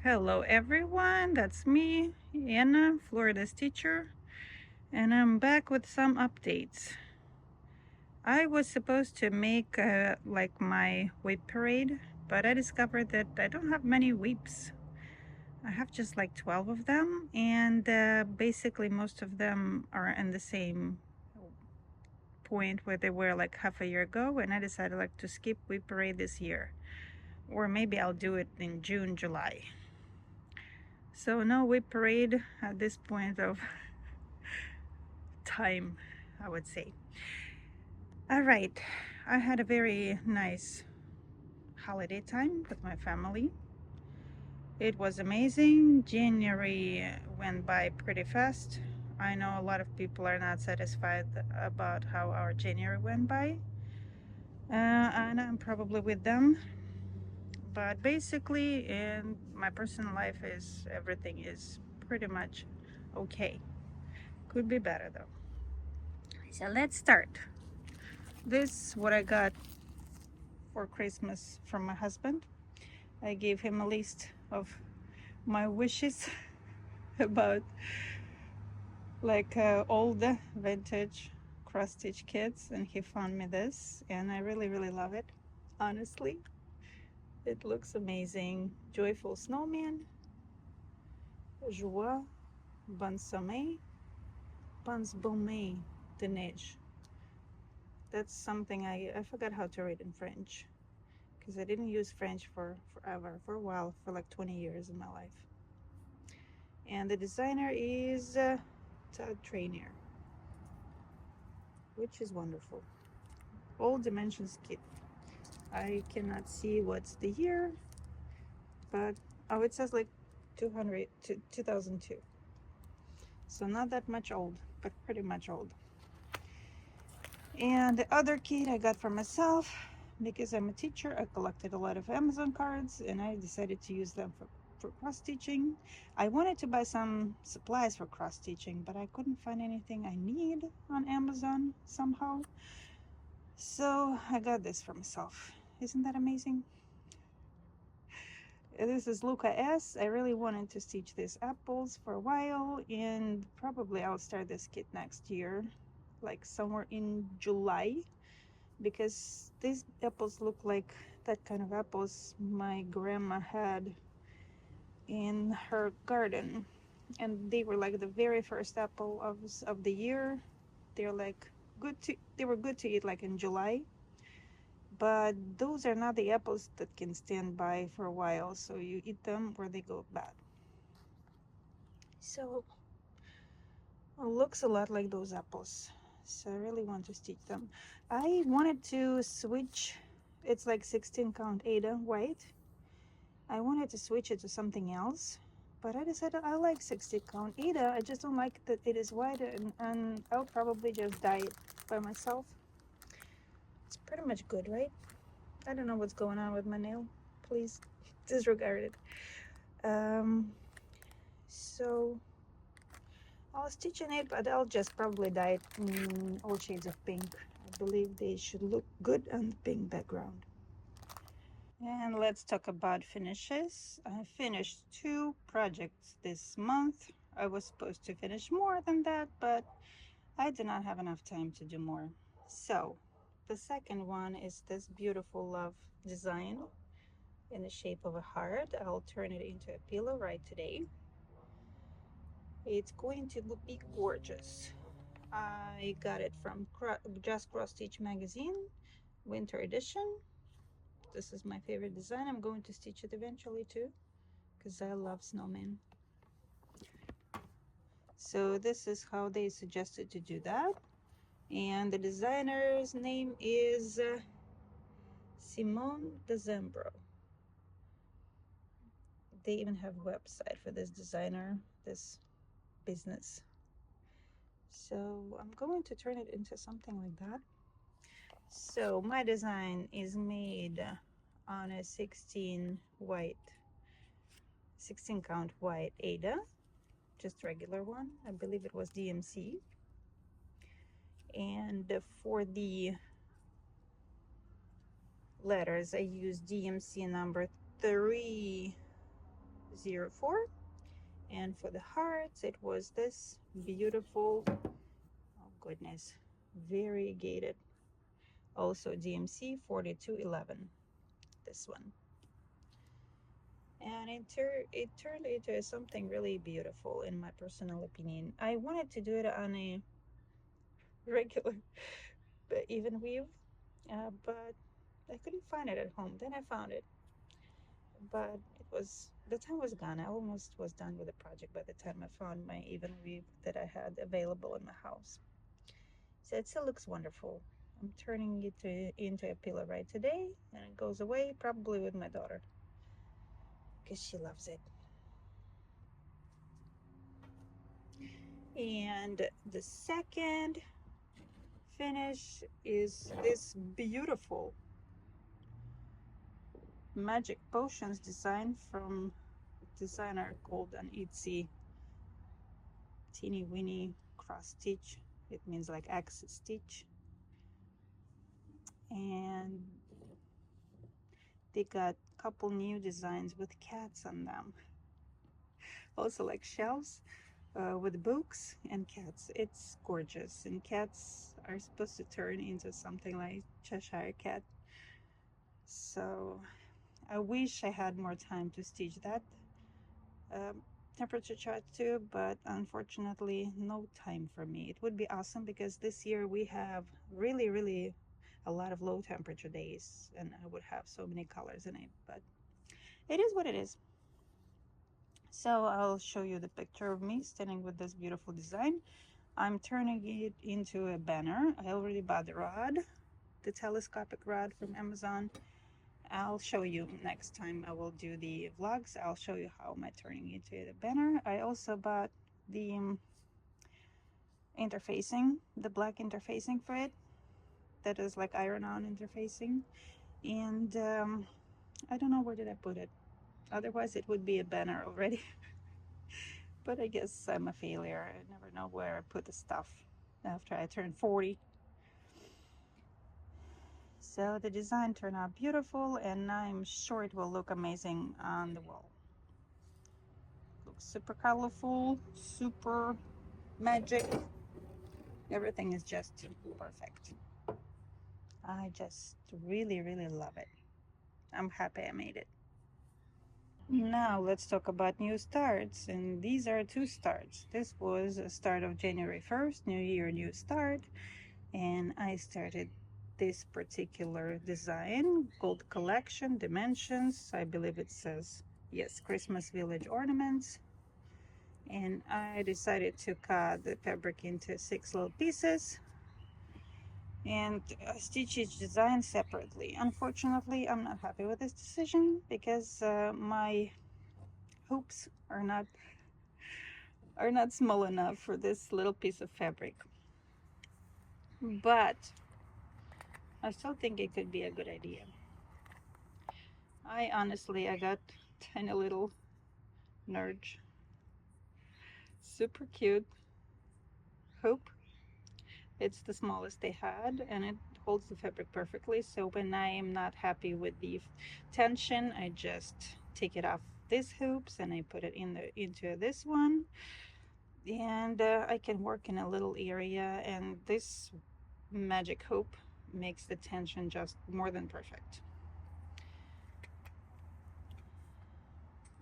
Hello everyone, that's me, Anna, Florida's teacher, and I'm back with some updates. I was supposed to make like my whip parade, but I discovered that I don't have many whips. I have just like 12 of them, and basically most of them are in the same point where they were like half a year ago, and I decided like to skip whip parade this year. Or maybe I'll do it in June, July. So no whip parade at this point of time, I would say. All right, I had a very nice holiday time with my family. It was amazing. January went by pretty fast. I know a lot of people are not satisfied about how our January went by, and I'm probably with them. But basically, in my personal life, is everything is pretty much okay. Could be better though. So let's start. This what I got for Christmas from my husband. I gave him a list of my wishes about like old vintage cross stitch kits, and he found me this, and I really love it. Honestly, it looks amazing. Joyful snowman, joie, bon sommeil, bons baume de neige. That's something I forgot how to read in French because I didn't use French for forever, for a while, for like 20 years in my life. And the designer is Todd Trainier, which is wonderful. All dimensions kit. I cannot see what's the year, but oh, it says like 200 to 2002. So not that much old, but pretty much old. And the other kit I got for myself because I'm a teacher. I collected a lot of Amazon cards and I decided to use them for cross stitching. I wanted to buy some supplies for cross stitching, but I couldn't find anything I need on Amazon somehow. So I got this for myself. Isn't that amazing? This is Luca S. I really wanted to stitch these apples for a while, and probably I'll start this kit next year, like somewhere in July, because these apples look like that kind of apples my grandma had in her garden, and they were like the very first apple of the year. They're like they were good to eat like in July, but those are not the apples that can stand by for a while, so you eat them or they go bad. So it looks a lot like those apples, so I really want to stitch them. I wanted to switch, it's like 16 count Ada white. I wanted to switch it to something else, but I decided I like 60 count Ada. I just don't like that it is white, and I'll probably just dye it by myself. It's pretty much good, right? I don't know what's going on with my nail. Please disregard it. So I'll stitch in it, but I'll just probably dye it in all shades of pink. I believe they should look good on the pink background. And let's talk about finishes. I finished 2 projects this month. I was supposed to finish more than that, but I did not have enough time to do more. So the second one is this beautiful love design in the shape of a heart. I'll turn it into a pillow right today. It's going to be gorgeous. I got it from Just Cross Stitch magazine, winter edition. This is my favorite design. I'm going to stitch it eventually too, because I love snowmen. So this is how they suggested to do that. And the designer's name is Simone Dezembro. They even have a website for this designer, this business. So I'm going to turn it into something like that. So my design is made on a 16 count white Ada, just regular one. I believe it was DMC. And for the letters I used DMC number 300. 04. And for the hearts, it was this beautiful, oh goodness, variegated, also DMC 4211, this one. And it turned into something really beautiful, in my personal opinion. I wanted to do it on a regular even weave, but I couldn't find it at home. Then I found it, but the time was gone. I almost was done with the project by the time I found my even weave that I had available in my house. So it still looks wonderful. I'm turning it into a pillow right today, and it goes away probably with my daughter because she loves it. And the second finish is this beautiful magic potions design from designer called an Etsy teeny weeny cross stitch. It means like X stitch. And they got a couple new designs with cats on them. Also like shelves with books and cats. It's gorgeous. And cats are supposed to turn into something like Cheshire Cat. So I wish I had more time to stitch that temperature chart too, but unfortunately no time for me. It would be awesome because this year we have really a lot of low temperature days, and I would have so many colors in it, but it is what it is. So I'll show you the picture of me standing with this beautiful design. I'm turning it into a banner. I already bought the rod, the telescopic rod from Amazon. I'll show you next time I will do the vlogs. I'll show you how am I turning into the banner. I also bought the interfacing, the black interfacing for it. That is like iron-on interfacing. And I don't know where did I put it. Otherwise it would be a banner already. But I guess I'm a failure. I never know where I put the stuff after I turn 40. So the design turned out beautiful, and I'm sure it will look amazing on the wall. Looks super colorful, super magic. Everything is just perfect. I just really love it. I'm happy I made it. Now let's talk about new starts, and these are two starts. This was a start of January 1st, New Year, new start, and I started this particular design called Collection Dimensions. I believe it says, yes, Christmas Village Ornaments. And I decided to cut the fabric into 6 little pieces and stitch each design separately. Unfortunately, I'm not happy with this decision because my hoops are not small enough for this little piece of fabric. But I still think it could be a good idea. I got tiny little Nerge, super cute hoop. It's the smallest they had, and it holds the fabric perfectly. So when I am not happy with the tension, I just take it off these hoops and I put it into this one, and I can work in a little area, and this magic hoop makes the tension just more than perfect.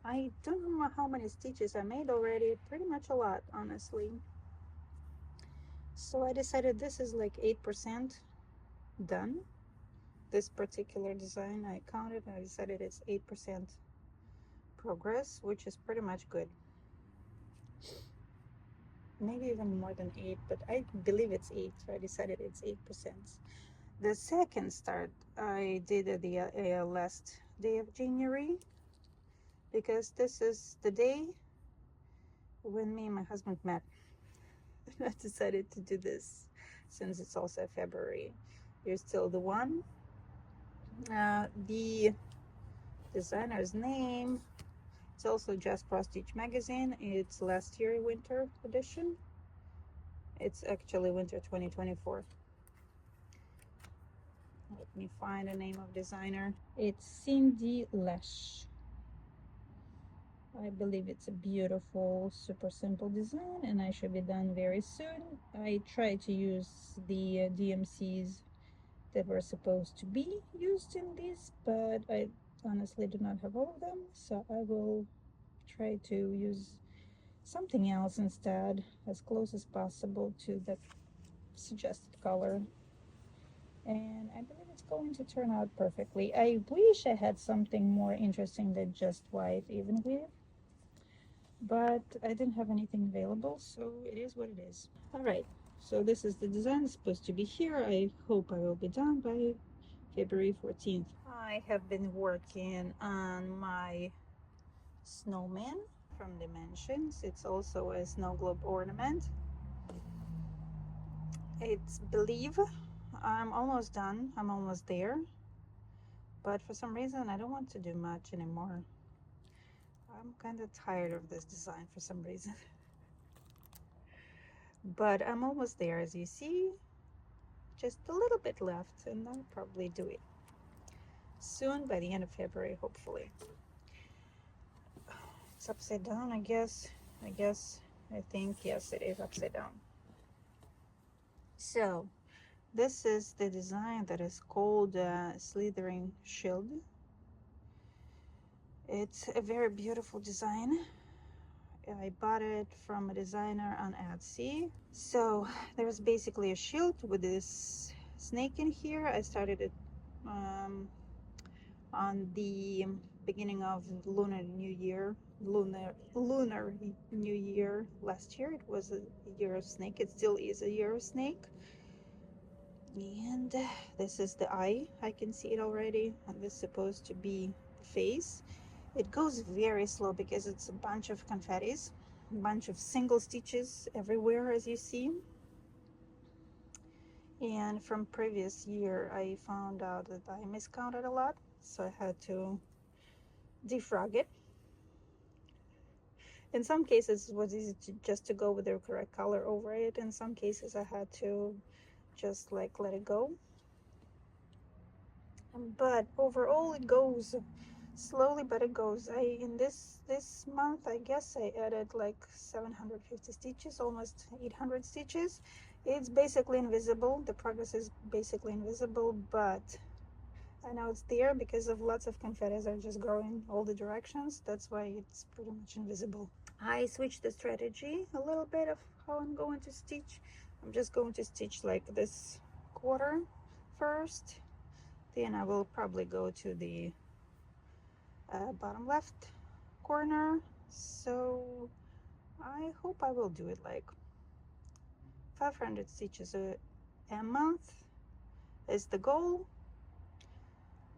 I don't know how many stitches I made already, pretty much a lot, honestly. So I decided this is like 8% done. This particular design, I counted, I decided it's 8% progress, which is pretty much good. Maybe even more than 8, but I believe it's 8, so I decided it's 8%. The second start I did at the last day of January, because this is the day when me and my husband met. I decided to do this since it's also February. You're still the one. The designer's name, it's also Just Cross Stitch magazine. It's last year winter edition. It's actually winter 2024. Let me find the name of designer. It's Cindy Lesh. I believe it's a beautiful, super simple design, and I should be done very soon. I tried to use the DMCs that were supposed to be used in this, but I honestly do not have all of them, so I will try to use something else instead, as close as possible to the suggested color. And I believe it's going to turn out perfectly. I wish I had something more interesting than just white even with, but I didn't have anything available, so it is what it is. All right, so this is the design. It's supposed to be here. I hope I will be done by February 14th. I have been working on my snowman from Dimensions. It's also a snow globe ornament. It's believe I'm almost done. I'm almost there. But for some reason, I don't want to do much anymore. I'm kind of tired of this design for some reason. But I'm almost there, as you see. Just a little bit left, and I'll probably do it soon, by the end of February, hopefully. It's upside down, I guess. I think, yes, it is upside down. So, this is the design that is called Slithering Shield. It's a very beautiful design. I bought it from a designer on Etsy. So there's basically a shield with this snake in here. I started it on the beginning of lunar new year last year. It was a year of snake. It still is a year of snake. And this is the eye. I can see it already, and this is supposed to be the face. It goes very slow because it's a bunch of confettis, a bunch of single stitches everywhere, as you see. And from previous year I found out that I miscounted a lot, so I had to defrag it. In some cases it was easy just to go with the correct color over it. In some cases I had to just like let it go, but overall it goes slowly, but it goes. In this month, I guess I added like 750 stitches, almost 800 stitches. It's basically invisible. The progress is basically invisible, but I know it's there because of lots of confettis are just growing all the directions. That's why it's pretty much invisible. I switched the strategy a little bit of how I'm going to stitch. I'm just going to stitch like this quarter first, then I will probably go to the bottom left corner. So I hope I will do it like 500 stitches a month is the goal,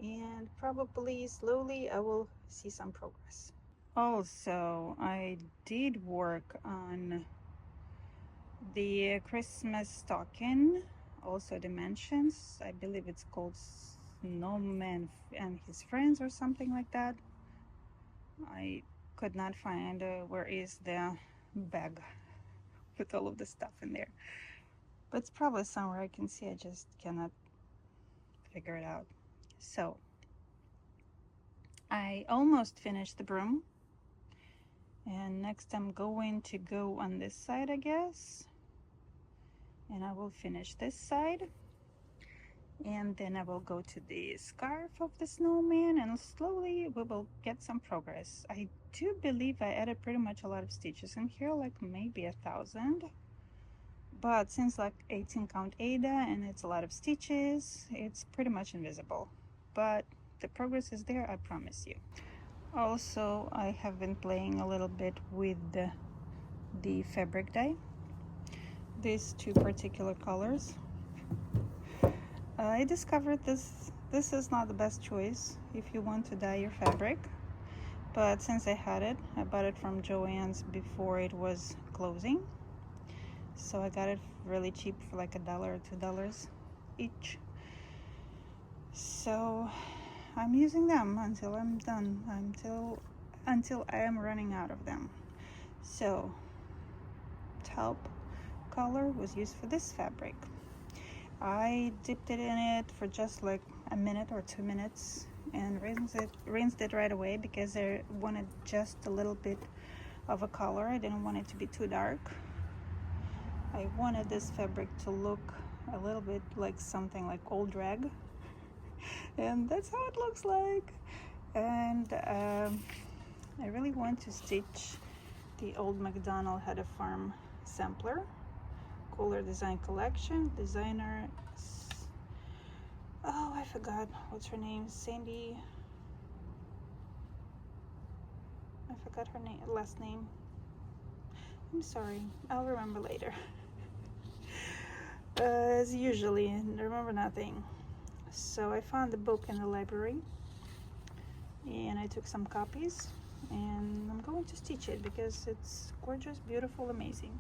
and probably slowly I will see some progress. Also, I did work on the Christmas stocking, also Dimensions. I believe it's called Snowman and His Friends or something like that. I could not find where is the bag with all of the stuff in there, but it's probably somewhere I can see. I just cannot figure it out. So I almost finished the broom, and next I'm going to go on this side, I guess, and I will finish this side, and then I will go to the scarf of the snowman, and slowly we will get some progress. I do believe I added pretty much a lot of stitches in here, like maybe 1,000, but since like 18 count Ada and it's a lot of stitches, it's pretty much invisible, but the progress is there, I promise you. Also, I have been playing a little bit with the fabric dye, these two particular colors. I discovered this is not the best choice if you want to dye your fabric, but since I had it, I bought it from Joann's before it was closing, so I got it really cheap for like $1 or $2 each. So I'm using them until I'm done, until I am running out of them. So taupe color was used for this fabric. I dipped it in it for just like a minute or 2 minutes, and rinsed it right away because I wanted just a little bit of a color. I didn't want it to be too dark. I wanted this fabric to look a little bit like something like old rag, and that's how it looks like. And I really want to stitch the old McDonald Had a Farm sampler. Cooler Design Collection. Designer, oh, I forgot what's her name. Sandy, I forgot her name, last name. I'm sorry, I'll remember later. As usually, remember nothing. So I found the book in the library and I took some copies, and I'm going to stitch it because it's gorgeous, beautiful, amazing.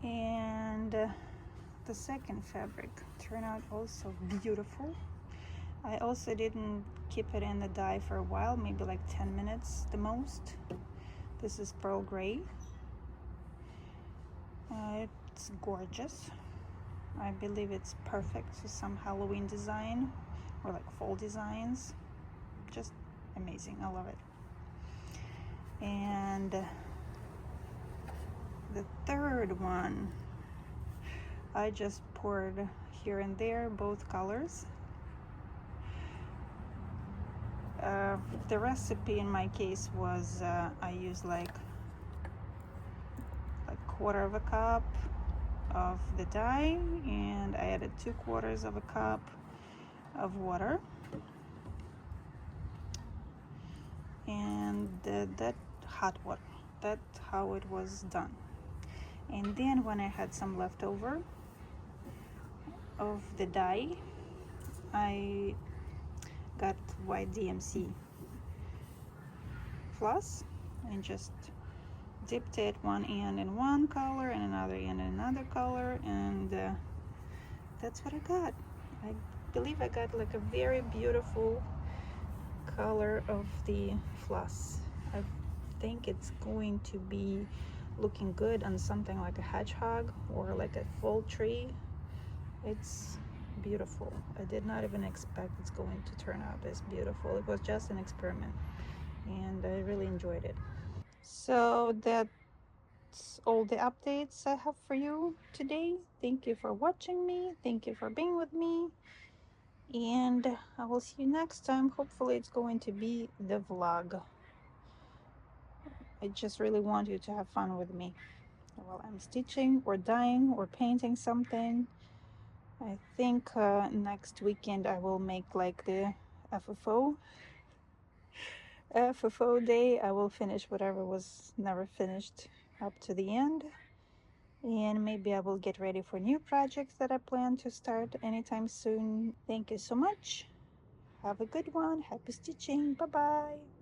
And the second fabric turned out also beautiful. I also didn't keep it in the dye for a while, maybe like 10 minutes the most. This is pearl gray. It's gorgeous. I believe it's perfect for some Halloween design or like fall designs. Just amazing, I love it. And the third one, I just poured here and there both colors. The recipe in my case was I used like quarter of a cup of the dye, and I added 2/4 of a cup of water, and that hot water. That's how it was done. And then when I had some leftover of the dye, I got white DMC floss and just dipped it one end in one color and another end in another color, and that's what I got. I believe I got like a very beautiful color of the floss. I think it's going to be looking good on something like a hedgehog or like a fall tree. It's beautiful. I did not even expect it's going to turn out this beautiful. It was just an experiment and I really enjoyed it. So that's all the updates I have for you today. Thank you for watching me. Thank you for being with me. And I will see you next time. Hopefully it's going to be the vlog. I just really want you to have fun with me while I'm stitching or dyeing or painting something. I think next weekend I will make like the FFO day. I will finish whatever was never finished up to the end. And maybe I will get ready for new projects that I plan to start anytime soon. Thank you so much. Have a good one. Happy stitching. Bye bye.